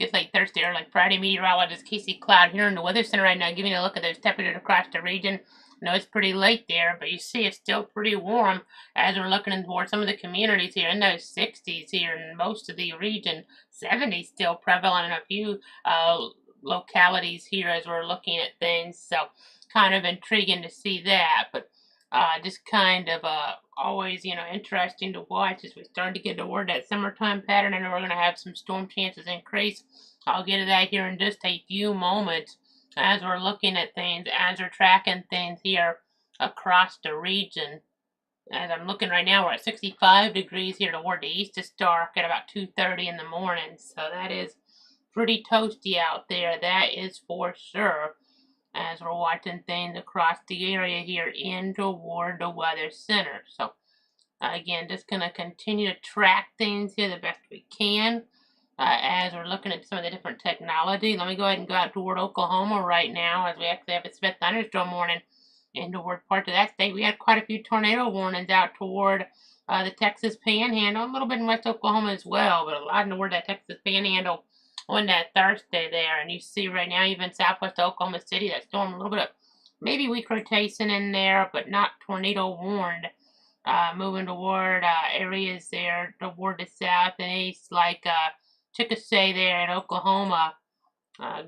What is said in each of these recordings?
It's late Thursday or like Friday. Meteorologist Casey Cloud here in the Weather Center right now, giving a look at those temperatures across the region. I know it's pretty late there, but you see it's still pretty warm as we're looking towards some of the communities here in those 60s here in most of the region. 70s still prevalent in a few localities here as we're looking at things. So kind of intriguing to see that, but just kind of always, interesting to watch as we start to get toward that summertime pattern. I know we're going to have some storm chances increase. I'll get to that here in just a few moments as we're looking at things, as we're tracking things here across the region. As I'm looking right now, we're at 65 degrees here toward the east. It's dark at about 2:30 in the morning, so that is pretty toasty out there. That is for sure. As we're watching things across the area here in toward the weather center. So again, just going to continue to track things here the best we can as we're looking at some of the different technology. Let me go ahead and go out toward Oklahoma right now as we actually have a severe thunderstorm warning in toward parts of that state. We had quite a few tornado warnings out toward the Texas Panhandle, a little bit in West Oklahoma as well, but a lot toward that Texas Panhandle on that Thursday there. And you see right now, even southwest Oklahoma City, that storm, a little bit of maybe weak rotation in there, but not tornado warned. Moving toward areas there toward the south and east, like Chickasha there in Oklahoma,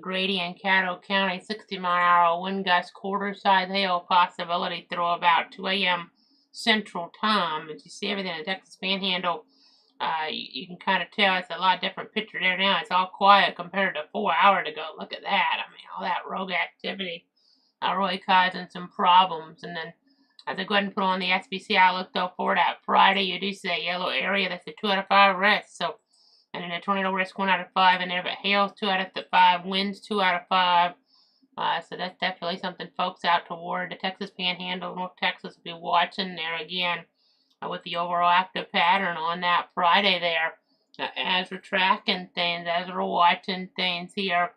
Grady and Caddo County, 60-mile-an-hour wind gust, quarter size hail possibility through about 2 a.m. Central Time. As you see everything in the Texas Panhandle, you can kind of tell it's a lot different picture there now. It's all quiet compared to 4 hours ago. Look at that. I mean, all that rogue activity really causing some problems. And then as I go ahead and put on the SPC outlook, though, for that Friday, you do see a yellow area. That's a 2 out of 5 risk. So, and then a tornado risk 1 out of 5 in there, but hail's 2 out of 5, winds 2 out of 5. So that's definitely something folks out toward the Texas Panhandle, North Texas will be watching there again with the overall active pattern on that Friday there. As we're tracking things, as we're watching things here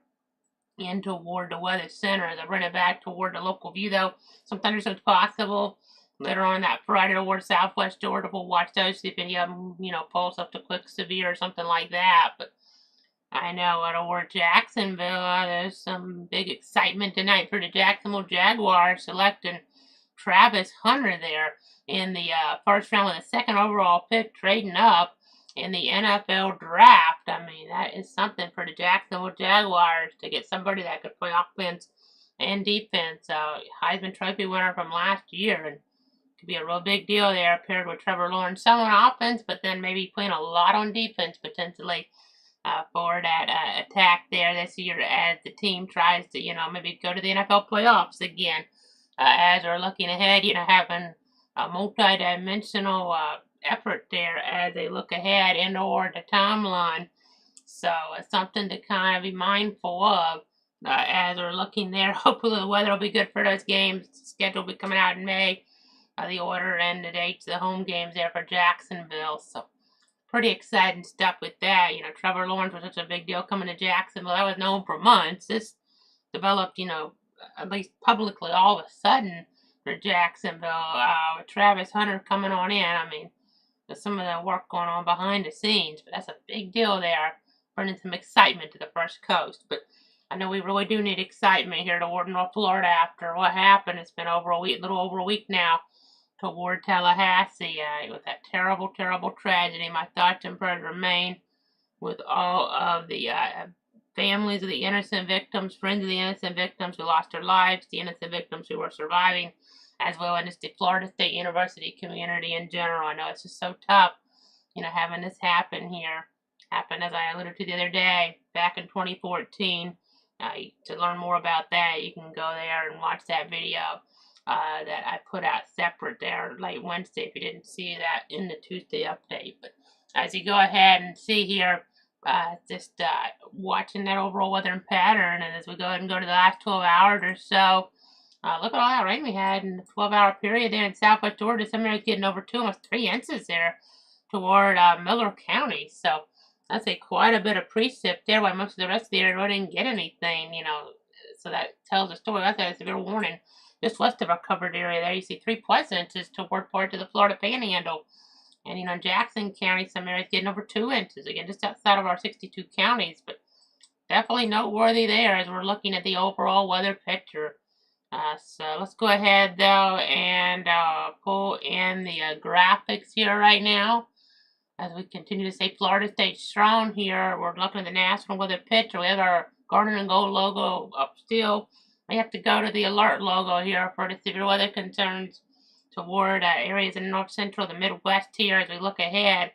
in toward the weather center. As I bring it back toward the local view, though, some thunderstorms possible later on that Friday toward southwest Georgia. We'll watch those, see if any of them, pulse up to quick severe or something like that. But I know toward Jacksonville, there's some big excitement tonight for the Jacksonville Jaguars selecting Travis Hunter there in the first round with a second overall pick, trading up in the NFL draft. I mean, that is something for the Jacksonville Jaguars to get somebody that could play offense and defense. Heisman Trophy winner from last year, and could be a real big deal there paired with Trevor Lawrence. Some on offense, but then maybe playing a lot on defense potentially for that attack there this year as the team tries to, maybe go to the NFL playoffs again. As we're looking ahead, having a multi-dimensional effort there as they look ahead into the timeline. So it's something to kind of be mindful of as we're looking there. Hopefully the weather will be good for those games. The schedule will be coming out in May. The order and the dates, the home games there for Jacksonville. So pretty exciting stuff with that. Trevor Lawrence was such a big deal coming to Jacksonville. That was known for months. This developed, at least publicly all of a sudden for Jacksonville with Travis Hunter coming on in. I mean, there's some of the work going on behind the scenes, but that's a big deal there, bringing some excitement to the First Coast. But I know we really do need excitement here toward North Florida after what happened. It's been over a week, a little over a week now, toward Tallahassee with that terrible, terrible tragedy. My thoughts and prayers remain with all of the families of the innocent victims, friends of the innocent victims who lost their lives, the innocent victims who were surviving, as well as the Florida State University community in general. I know it's just so tough, having this happen here. Happened, as I alluded to the other day, back in 2014. To learn more about that, you can go there and watch that video that I put out separate there late Wednesday if you didn't see that in the Tuesday update. But as you go ahead and see here, just watching that overall weather pattern, and as we go ahead and go to the last 12 hours or so, look at all that rain we had in the 12-hour period there in southwest Georgia. Some areas getting over 2, almost 3 inches there toward Miller County. So that's quite a bit of precip there, while most of the rest of the area really didn't get anything, So that tells a story. That's a severe warning. Just west of our covered area there, you see 3+ inches toward parts of the Florida Panhandle. And, Jackson County, some areas getting over 2 inches. Again, just outside of our 62 counties. But definitely noteworthy there as we're looking at the overall weather picture. So let's go ahead though and pull in the graphics here right now. As we continue to say Florida stays strong here, we're looking at the national weather picture. We have our Garden and Gold logo up still. We have to go to the alert logo here for the severe weather concerns toward areas in north central, the Midwest here as we look ahead.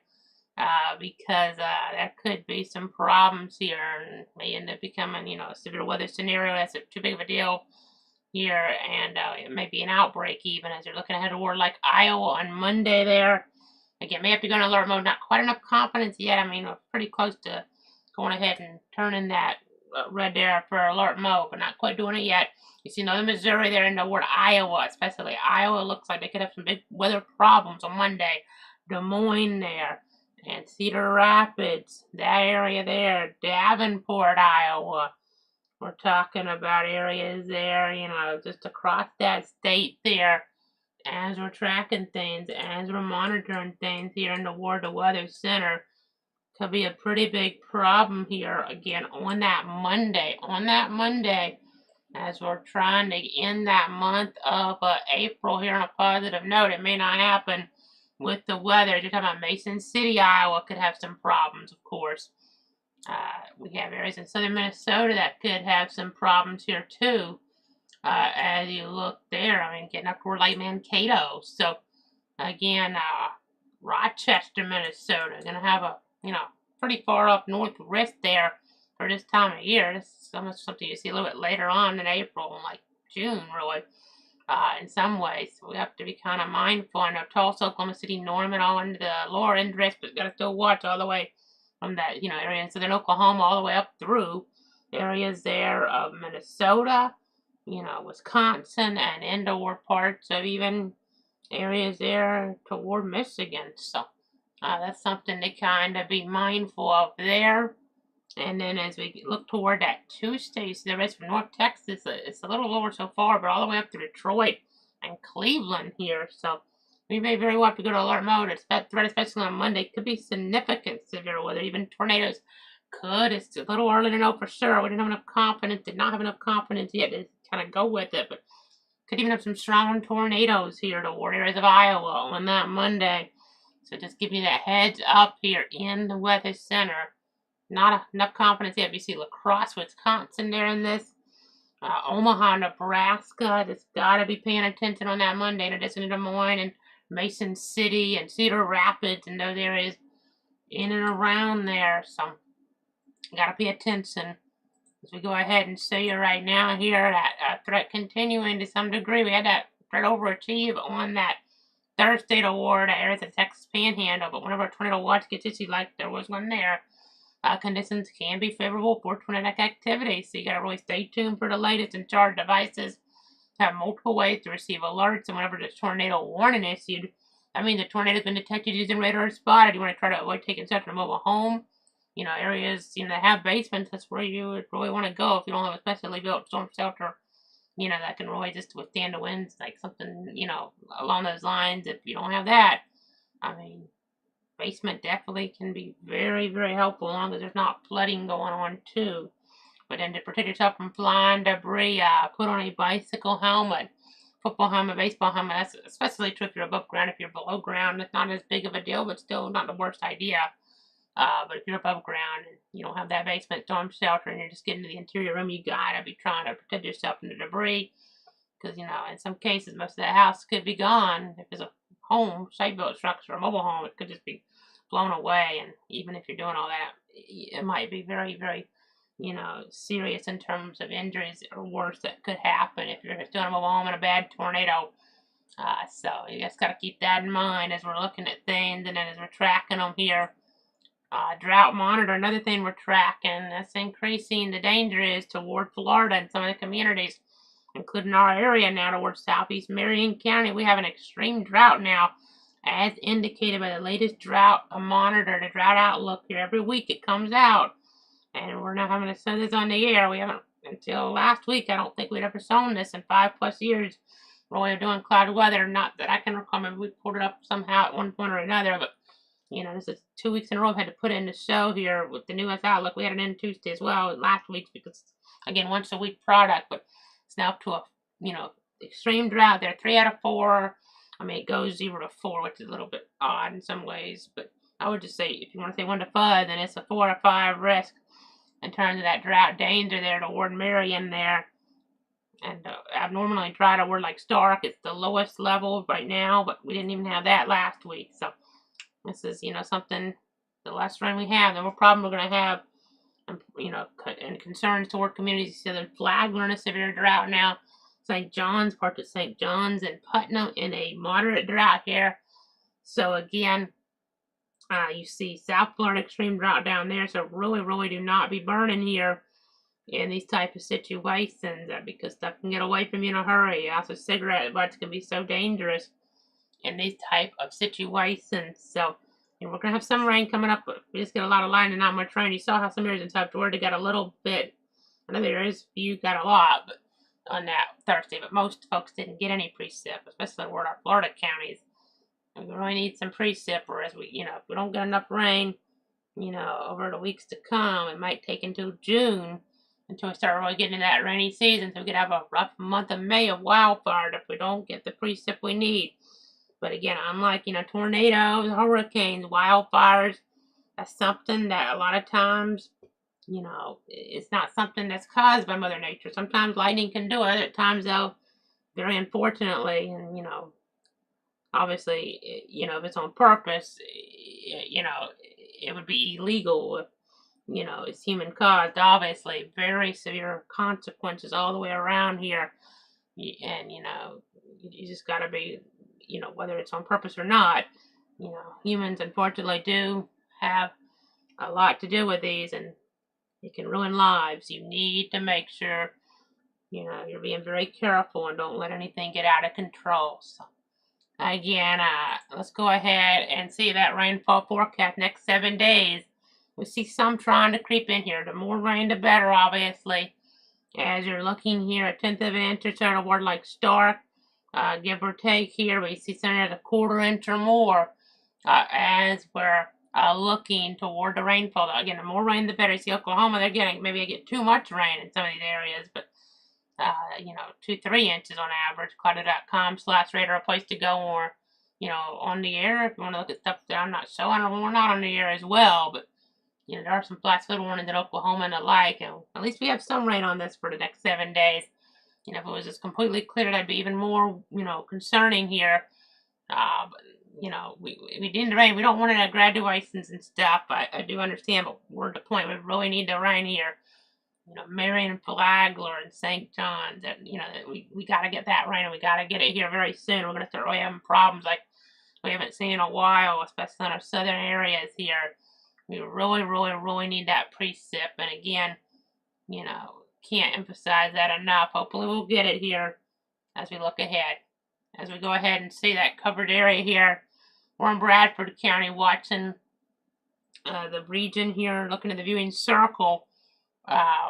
Because there could be some problems here and may end up becoming, a severe weather scenario. That's too big of a deal here, and it may be an outbreak even as you're looking ahead toward like Iowa on Monday there. Again, may have to go in alert mode. Not quite enough confidence yet. I mean, we're pretty close to going ahead and turning that red there for alert mode, but not quite doing it yet. You see northern Missouri there and toward Iowa, especially. Iowa looks like they could have some big weather problems on Monday. Des Moines there and Cedar Rapids, that area there. Davenport, Iowa. We're talking about areas there, just across that state there as we're tracking things, as we're monitoring things here in the Florida Weather Center. Could be a pretty big problem here again on that Monday. As we're trying to end that month of April here on a positive note. It may not happen with the weather. You're talking about Mason City, Iowa could have some problems, of course. We have areas in southern Minnesota that could have some problems here too. As you look there, I mean, getting up toward like Mankato. So again, Rochester, Minnesota, gonna have a pretty far up north risk there for this time of year. This is almost something you see a little bit later on in April, like June, really. In some ways, we have to be kind of mindful. I know Tulsa, Oklahoma City, Norman, all into the lower end risk, but gotta still watch all the way from that area in southern Oklahoma all the way up through areas there of Minnesota, Wisconsin, and indoor parts of even areas there toward Michigan. So that's something to kind of be mindful of there. And then as we look toward that Tuesday, so the rest from North Texas, it's a little lower so far, but all the way up to Detroit and Cleveland here. So we may very well have to go to alert mode. Threat, especially on Monday, could be significant severe weather. Even tornadoes could. It's a little early to know for sure. We didn't have enough confidence. Did not have enough confidence yet to kind of go with it. But could even have some strong tornadoes here toward areas of Iowa on that Monday. So just give you that heads up here in the weather center. Not enough confidence yet. You see La Crosse, Wisconsin there in this. Omaha, Nebraska. Just got to be paying attention on that Monday. In addition to Des Moines and Mason City and Cedar Rapids and those areas in and around there. So got to pay attention. As we go ahead and see you right now here, that threat continuing to some degree. We had that threat overachieve on that Thursday toward areas of the Texas Panhandle, but whenever a tornado watch gets issued like there was one there, conditions can be favorable for tornadic activity. So you got to really stay tuned for the latest and charged devices. Have multiple ways to receive alerts, and whenever there's tornado warning issued, that means the tornado's been detected using radar or spotted. You want to try to avoid taking shelter in a mobile home. Areas that have basements, that's where you would really want to go if you don't have a specially built storm shelter. That can really just withstand the winds, like something, along those lines. If you don't have that, I mean, basement definitely can be very, very helpful as long as there's not flooding going on too. But then to protect yourself from flying debris, put on a bicycle helmet, football helmet, baseball helmet. That's especially true if you're above ground. If you're below ground, it's not as big of a deal, but still not the worst idea. But if you're above ground and you don't have that basement storm shelter and you're just getting to the interior room, you gotta be trying to protect yourself from the debris. Because, in some cases, most of that house could be gone. If it's a home, site-built structure, a mobile home, it could just be blown away. And even if you're doing all that, it might be very, very, serious in terms of injuries or worse that could happen if you're doing a mobile home in a bad tornado. So you just got to keep that in mind as we're looking at things and then as we're tracking them here. Drought monitor, another thing we're tracking that's increasing the danger is toward Florida and some of the communities, including our area now towards southeast Marion County. We have an extreme drought now, as indicated by the latest drought monitor, the drought outlook here. Every week it comes out, and we're now having to show this on the air. We haven't, until last week, I don't think we'd ever shown this in 5+ years. We're doing cloud weather, not that I can recall. Maybe we pulled it up somehow at one point or another, but You know, this is 2 weeks in a row I've had to put in the show here with the newest outlook. We had it in Tuesday as well last week because, again, once a week product, but it's now up to a, you know, extreme drought there. 3 out of 4. I mean, it goes 0 to 4, which is a little bit odd in some ways, but I would just say if you want to say 1 to 5, then it's a 4 to 5 risk in terms of that drought danger there toward Marion there. And abnormally dry toward like Stark. It's the lowest level right now, but we didn't even have that last week. So this is, you know, something, the less rain we have, the more problem we're going to have, you know, and concerns toward communities. So the Flagler in a severe drought now. St. John's, parts of St. John's and Putnam in a moderate drought here. So again, you see South Florida extreme drought down there. So really, really do not be burning here in these type of situations because stuff can get away from you in a hurry. Also, cigarette butts can be so dangerous in these type of situations. So, you know, we're going to have some rain coming up, but we just get a lot of light and not much rain. You saw how some areas in South Florida got a little bit. I know there is a few got a lot but on that Thursday, but most folks didn't get any precip, especially toward our Florida counties. And we really need some precip, or as we, you know, if we don't get enough rain, you know, over the weeks to come, it might take until June until we start really getting into that rainy season. So we could have a rough month of May of wildfire if we don't get the precip we need. But again, unlike, you know, tornadoes, hurricanes, wildfires, that's something that a lot of times, you know, it's not something that's caused by Mother Nature. Sometimes lightning can do it. At times, though, very unfortunately, and, you know, obviously, you know, if it's on purpose, you know, it would be illegal if, you know, it's human caused. Obviously, very severe consequences all the way around here. And, you know, you just got to be, you know, whether it's on purpose or not, you know, humans unfortunately do have a lot to do with these, and it can ruin lives. You need to make sure, you know, you're being very careful and don't let anything get out of control. So, again, let's go ahead and see that rainfall forecast next 7 days. We see some trying to creep in here. The more rain, the better, obviously. As you're looking here, a 1/10 of an inch or so toward like Stark, give or take here, we see something at a 1/4 inch or more as we're looking toward the rainfall. Again, the more rain, the better. You see Oklahoma, they're getting, maybe they get too much rain in some of these areas, but you know, 2-3 inches on average. Cloudy.com/radar, a place to go, or, you know, on the air if you want to look at stuff that I'm not showing, or we're not on the air as well. But, you know, there are some flash flood warnings in Oklahoma and the like, and at least we have some rain on this for the next 7 days. You know, if it was just completely clear, that'd be even more, you know, concerning here. But, you know, we need the rain. We don't want it at graduations and stuff. I do understand, but we're at the point we really need the rain here. You know, Marion and Flagler and St. John's, that, you know, we got to get that rain, and we got to get it here very soon. We're going to start really having problems like we haven't seen in a while, especially in our southern areas here. We really, really, really need that precip. And again, you know, can't emphasize that enough. Hopefully we'll get it here as we look ahead. As we go ahead and see that covered area here, we're in Bradford County watching the region here, looking at the viewing circle.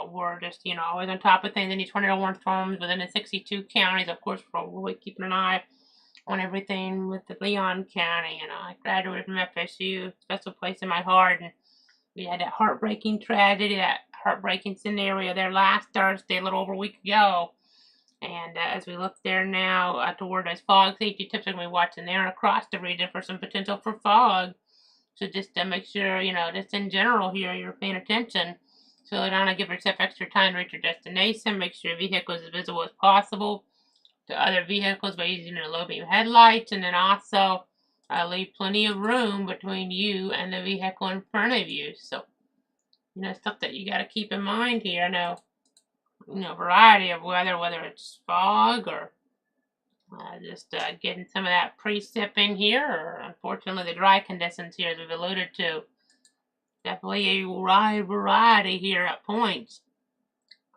We're just, you know, always on top of things. Any tornado warning storms within the 62 counties. Of course, we're really keeping an eye on everything with the Leon County. You know, I graduated from FSU, special place in my heart, and we had that heartbreaking tragedy, that heartbreaking scenario there last Thursday, a little over a week ago. And as we look there now toward those fog safety tips, we're going to be watching there and across the region for some potential for fog. So just to make sure, you know, just in general here, you're paying attention. Slow down and give yourself extra time to reach your destination. Make sure your vehicle is as visible as possible to other vehicles by using your low beam headlights, and then also leave plenty of room between you and the vehicle in front of you. So, you know, stuff that you got to keep in mind here. I know, you know, variety of weather, whether it's fog or just getting some of that precip in here, or unfortunately the dry conditions here, as we've alluded to. Definitely a wide variety here at points.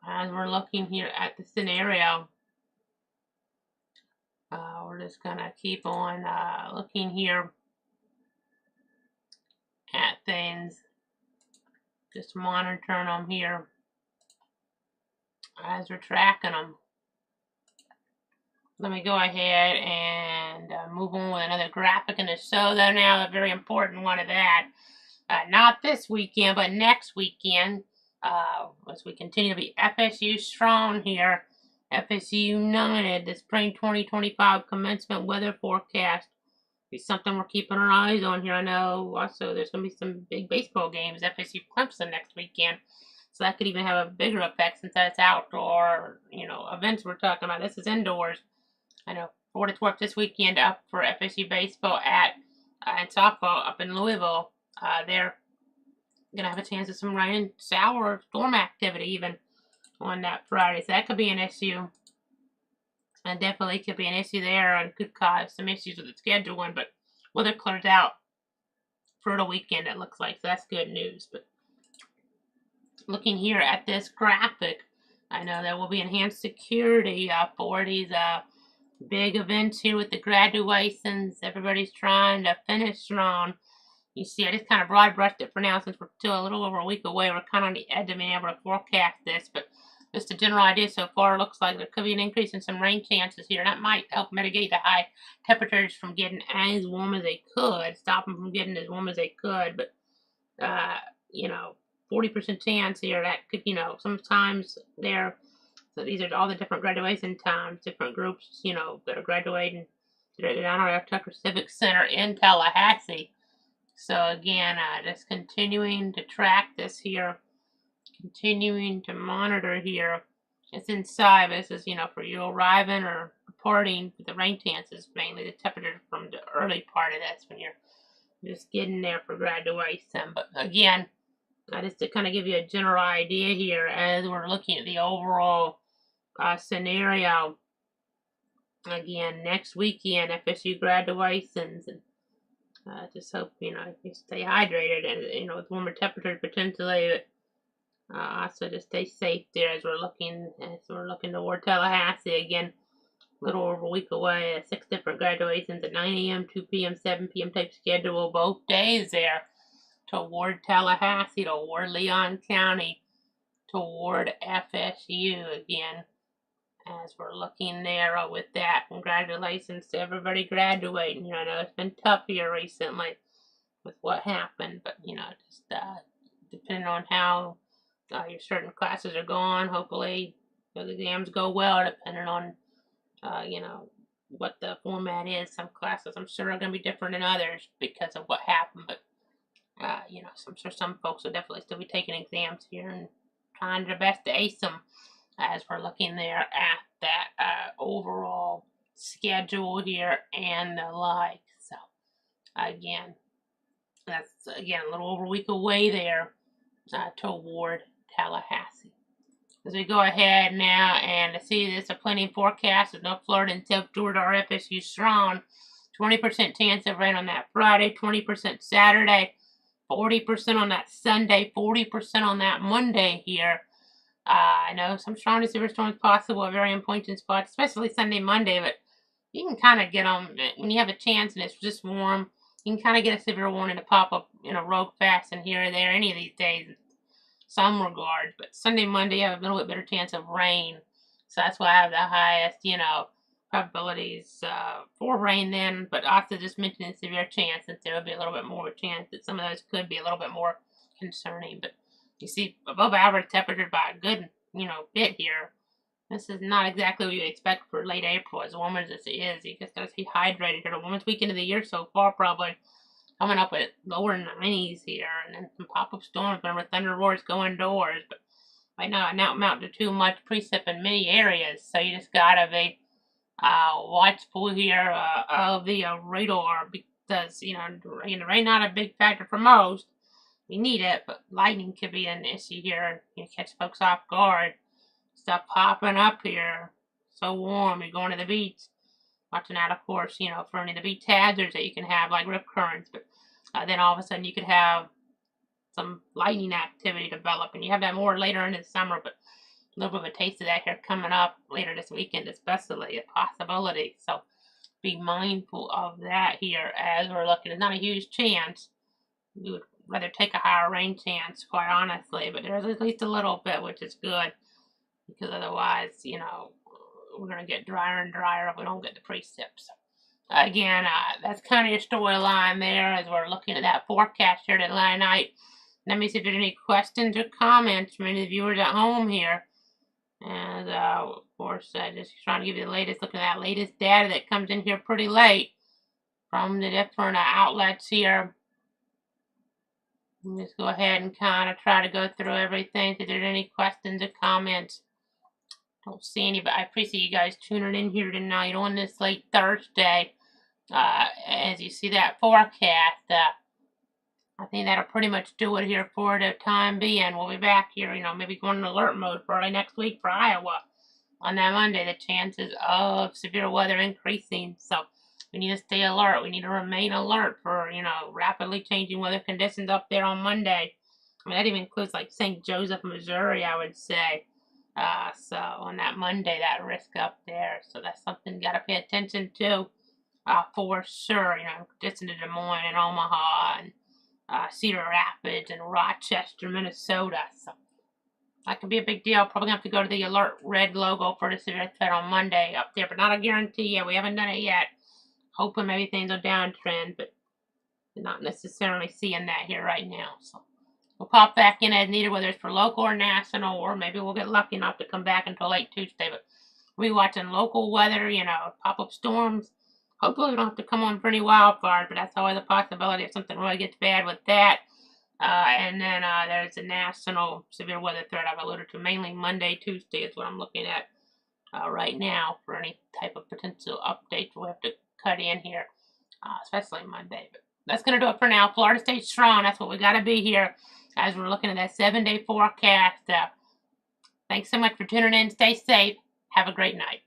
As we're looking here at the scenario, we're just going to keep on looking here at things, just monitoring them here as we're tracking them. Let me go ahead and move on with another graphic in the show, though now, a very important one of that. Not this weekend, but next weekend, as we continue to be FSU strong here. FSU United, the spring 2025 commencement weather forecast is something we're keeping our eyes on here. I know also there's going to be some big baseball games, FSU Clemson next weekend. So that could even have a bigger effect since that's outdoor, events we're talking about. This is indoors. I know for what it's worth, this weekend up for FSU baseball and softball up in Louisville. They're gonna have a chance of some rain, shower, storm activity even on that Friday. So that could be an issue, and definitely could be an issue there, and could cause some issues with the scheduling. But weather clears out for the weekend, it looks like, so that's good news. But looking here at this graphic, I know there will be enhanced security for these big events here with the graduations. Everybody's trying to finish strong. You see, I just kind of broad brushed it for now since we're still a little over a week away. We're kind of on the edge of being able to forecast this, but just a general idea so far. Looks like there could be an increase in some rain chances here. That might help mitigate the high temperatures from getting as warm as they could, stop them from getting as warm as they could. But, 40% chance here. That could, sometimes there. So these are all the different graduation times, different groups, that are graduating. They're down at our Tucker Civic Center in Tallahassee. So again, just continuing to track this here, continuing to monitor here. It's inside, but this is, for you arriving or departing with the rain chances, mainly the temperature from the early part of this when you're just getting there for graduation. But again, just to kind of give you a general idea here as we're looking at the overall scenario. Again, next weekend, FSU graduations, and just hope, you stay hydrated and, with warmer temperatures potentially, but also just stay safe there as we're looking toward Tallahassee. Again, a little over a week away, 6 different graduations at 9 a.m., 2 p.m., 7 p.m. type schedule both days there toward Tallahassee, toward Leon County, toward FSU again. As we're looking there with that, congratulations to everybody graduating. I know it's been tough here recently with what happened, but just depending on how your certain classes are going, hopefully those exams go well. Depending on what the format is, some classes I'm sure are going to be different than others because of what happened. But I'm sure some folks will definitely still be taking exams here and trying their best to ace them. As we're looking there at that overall schedule here and the like. So, again, that's a little over a week away there toward Tallahassee. As we go ahead now and to see this, a plenty forecast. There's no Florida and South Georgia or FSU strong. 20% chance of rain on that Friday, 20% Saturday, 40% on that Sunday, 40% on that Monday here. I know some strong to severe storms possible at very important spots, especially Sunday, Monday, but you can kind of get them when you have a chance and it's just warm. You can kind of get a severe warning to pop up in a rogue fast and here or there any of these days in some regards. But Sunday, Monday, you have a little bit better chance of rain. So that's why I have the highest, probabilities for rain then, but also just mentioning severe chance since there would be a little bit more of a chance that some of those could be a little bit more concerning. But you see above average temperature by a good, bit here. This is not exactly what you expect for late April, as warm as this is. You just gotta stay hydrated here. The warmest weekend of the year so far, probably coming up at lower 90s here, and then some pop-up storms. Remember, thunder roars go indoors, but right now it not amount to too much precip in many areas. So you just gotta be watchful here of the radar because rain not a big factor for most. We need it, but lightning could be an issue here. You catch folks off guard. Stuff popping up here. So warm. You're going to the beach. Watching out, of course, for any of the beach hazards that you can have, like rip currents. But then all of a sudden you could have some lightning activity develop. And you have that more later in the summer, but a little bit of a taste of that here coming up later this weekend, especially a possibility. So be mindful of that here as we're looking. It's not a huge chance. We would rather take a higher rain chance, quite honestly, but there's at least a little bit, which is good, because otherwise, we're going to get drier and drier if we don't get the precip. So, again, that's kind of your storyline there as we're looking at that forecast here tonight. Let me see if there's any questions or comments from any of the viewers at home here. And, of course, just trying to give you the latest, looking at that latest data that comes in here pretty late from the different outlets here. Just go ahead and kind of try to go through everything. If there's any questions or comments, don't see any, but I appreciate you guys tuning in here tonight on this late Thursday. As you see that forecast, I think that'll pretty much do it here for the time being. We'll be back here, maybe going in alert mode for early next week for Iowa on that Monday. The chances of severe weather increasing, so we need to stay alert. We need to remain alert for, rapidly changing weather conditions up there on Monday. I mean, that even includes like St. Joseph, Missouri, I would say. So on that Monday, that risk up there. So that's something you got to pay attention to for sure. Just into Des Moines and Omaha and Cedar Rapids and Rochester, Minnesota. So that could be a big deal. Probably going to have to go to the alert red logo for the severe threat on Monday up there, but not a guarantee yet. We haven't done it yet. Hoping maybe things will downtrend, but not necessarily seeing that here right now. So we'll pop back in as needed, whether it's for local or national, or maybe we'll get lucky enough to come back until late Tuesday. But we'll be watching local weather, pop-up storms. Hopefully we don't have to come on for any wildfires, but that's always a possibility if something really gets bad with that. And then there's a national severe weather threat I've alluded to, mainly Monday, Tuesday is what I'm looking at right now for any type of potential updates we'll have to cut in here, especially Monday. But that's going to do it for now. Florida State strong. That's what we got to be here as we're looking at that 7-day forecast. Thanks so much for tuning in. Stay safe. Have a great night.